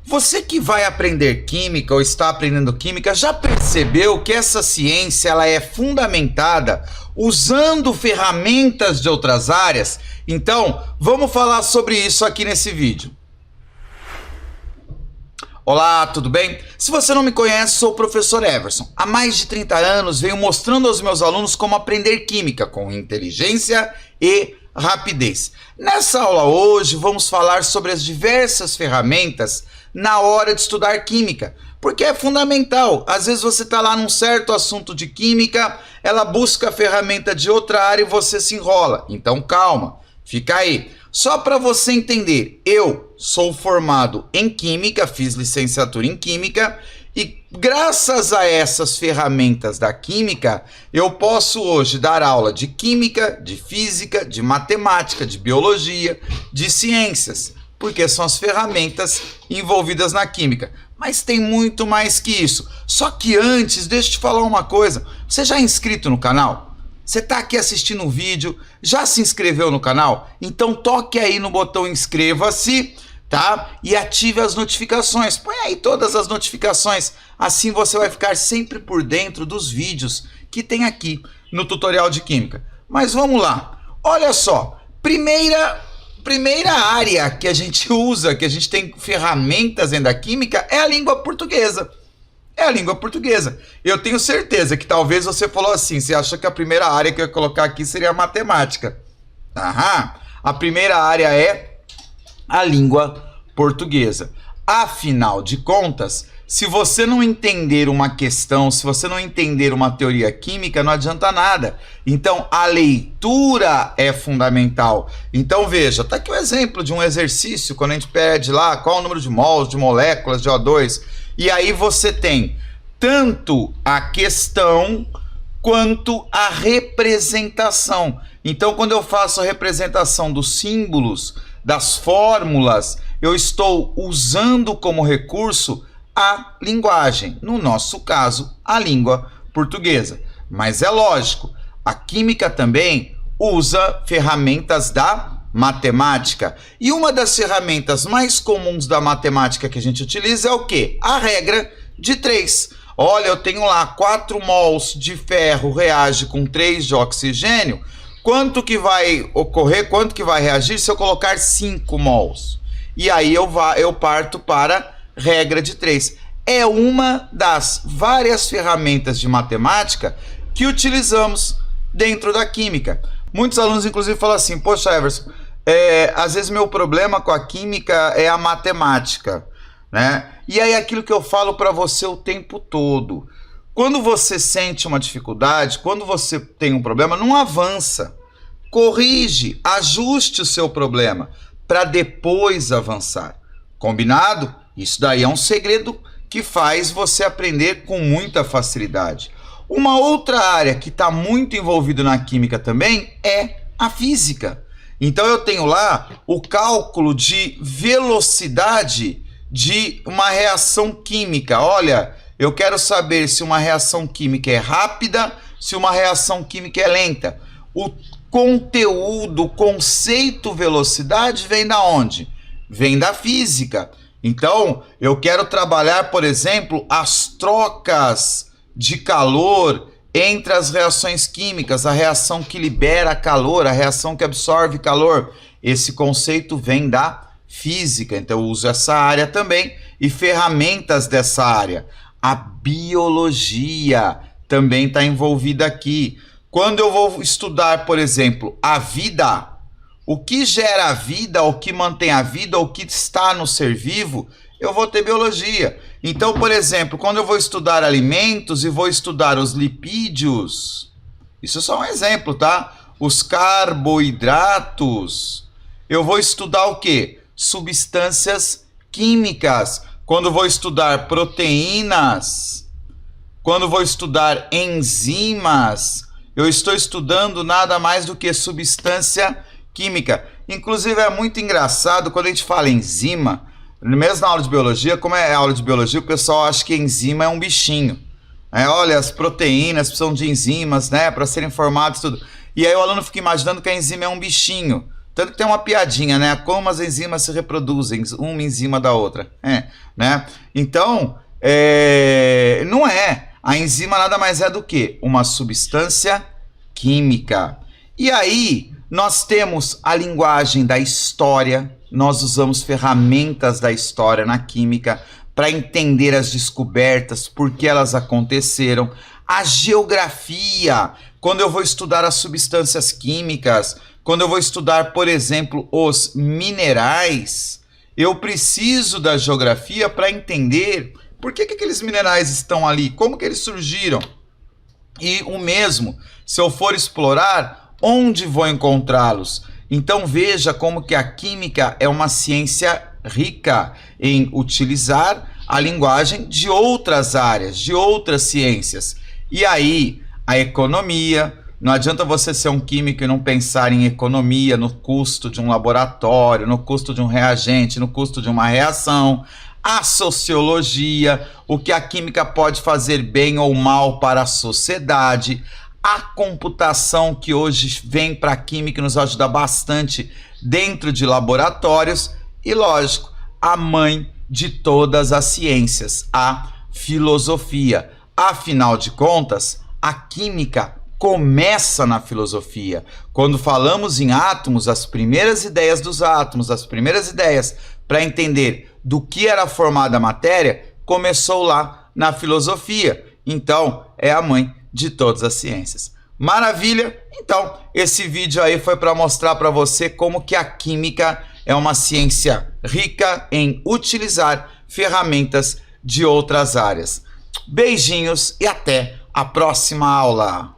Você que vai aprender química ou está aprendendo química, já percebeu que essa ciência ela é fundamentada usando ferramentas de outras áreas? Então, vamos falar sobre isso aqui nesse vídeo. Olá, tudo bem? Se você não me conhece, sou o professor Everson. Há mais de 30 anos venho mostrando aos meus alunos como aprender química com inteligência e rapidez. Nessa aula hoje vamos falar sobre as diversas ferramentas na hora de estudar química, porque é fundamental. Às vezes você está lá num certo assunto de química, ela busca a ferramenta de outra área e você se enrola. Então calma, fica aí. Só para você entender, eu sou formado em Química, fiz licenciatura em Química e graças a essas ferramentas da Química, eu posso hoje dar aula de Química, de Física, de Matemática, de Biologia, de Ciências, porque são as ferramentas envolvidas na Química. Mas tem muito mais que isso. Só que antes, deixa eu te falar uma coisa, você já é inscrito no canal? Você está aqui assistindo o vídeo, já se inscreveu no canal? Então toque aí no botão inscreva-se, tá? E ative as notificações. Põe aí todas as notificações. Assim você vai ficar sempre por dentro dos vídeos que tem aqui no tutorial de Química. Mas vamos lá. Olha só. Primeira área que a gente usa, que a gente tem ferramentas dentro da Química, é a língua portuguesa. É a língua portuguesa. Eu tenho certeza que talvez você falou assim, você achou que a primeira área que eu ia colocar aqui seria a matemática. Aham. A primeira área é a língua portuguesa. Afinal de contas, se você não entender uma questão, se você não entender uma teoria química, não adianta nada. Então, a leitura é fundamental. Então, veja, tá aqui um exemplo de um exercício, quando a gente pede lá qual é o número de mols, de moléculas de O2, e aí você tem tanto a questão quanto a representação. Então, quando eu faço a representação dos símbolos, das fórmulas, eu estou usando como recurso a linguagem, no nosso caso, a língua portuguesa. Mas é lógico, a química também usa ferramentas da matemática. E uma das ferramentas mais comuns da matemática que a gente utiliza é o quê? A regra de 3. Olha, eu tenho lá 4 mols de ferro reage com 3 de oxigênio. Quanto que vai ocorrer, quanto que vai reagir se eu colocar 5 mols? E aí eu parto para regra de 3. É uma das várias ferramentas de matemática que utilizamos dentro da química. Muitos alunos, inclusive, falam assim, poxa, Everson, às vezes meu problema com a química é a matemática, né? E aí aquilo que eu falo para você o tempo todo. Quando você sente uma dificuldade, quando você tem um problema, não avança. Corrige, ajuste o seu problema para depois avançar. Combinado? Isso daí é um segredo que faz você aprender com muita facilidade. Uma outra área que está muito envolvida na química também é a física. Então eu tenho lá o cálculo de velocidade de uma reação química. Olha, eu quero saber se uma reação química é rápida, se uma reação química é lenta. O conteúdo, o conceito velocidade vem da onde? Vem da física. Então, eu quero trabalhar, por exemplo, as trocas de calor entre as reações químicas, a reação que libera calor, a reação que absorve calor. Esse conceito vem da física, então eu uso essa área também e ferramentas dessa área. A biologia também está envolvida aqui. Quando eu vou estudar, por exemplo, a vida, o que gera a vida, o que mantém a vida, o que está no ser vivo, eu vou ter biologia. Então, por exemplo, quando eu vou estudar alimentos e vou estudar os lipídios, isso é só um exemplo, tá? Os carboidratos, eu vou estudar o quê? Substâncias químicas. Quando vou estudar proteínas, quando vou estudar enzimas, eu estou estudando nada mais do que substância química. Inclusive é muito engraçado quando a gente fala enzima, mesmo na aula de biologia, como é aula de biologia, o pessoal acha que enzima é um bichinho. Olha, as proteínas precisam de enzimas, né, para serem formadas, tudo. E aí o aluno fica imaginando que a enzima é um bichinho. Tanto que tem uma piadinha, né? Como as enzimas se reproduzem, uma enzima da outra. Né? Então, não é. A enzima nada mais é do que uma substância química. E aí, nós temos a linguagem da história, nós usamos ferramentas da história na química para entender as descobertas, por que elas aconteceram. A geografia, quando eu vou estudar as substâncias químicas, quando eu vou estudar, por exemplo, os minerais, eu preciso da geografia para entender por que aqueles minerais estão ali, como que eles surgiram. E o mesmo, se eu for explorar, onde vou encontrá-los? Então veja como que a química é uma ciência rica em utilizar a linguagem de outras áreas, de outras ciências. E aí, a economia, não adianta você ser um químico e não pensar em economia, no custo de um laboratório, no custo de um reagente, no custo de uma reação. A sociologia, o que a química pode fazer bem ou mal para a sociedade. A computação, que hoje vem para a química e nos ajuda bastante dentro de laboratórios. E, lógico, a mãe de todas as ciências, a filosofia. Afinal de contas, a química começa na filosofia. Quando falamos em átomos, as primeiras ideias dos átomos, as primeiras ideias para entender do que era formada a matéria, começou lá na filosofia. Então, é a mãe de todas as ciências. Maravilha? Então, esse vídeo aí foi para mostrar para você como que a química é uma ciência rica em utilizar ferramentas de outras áreas. Beijinhos e até a próxima aula!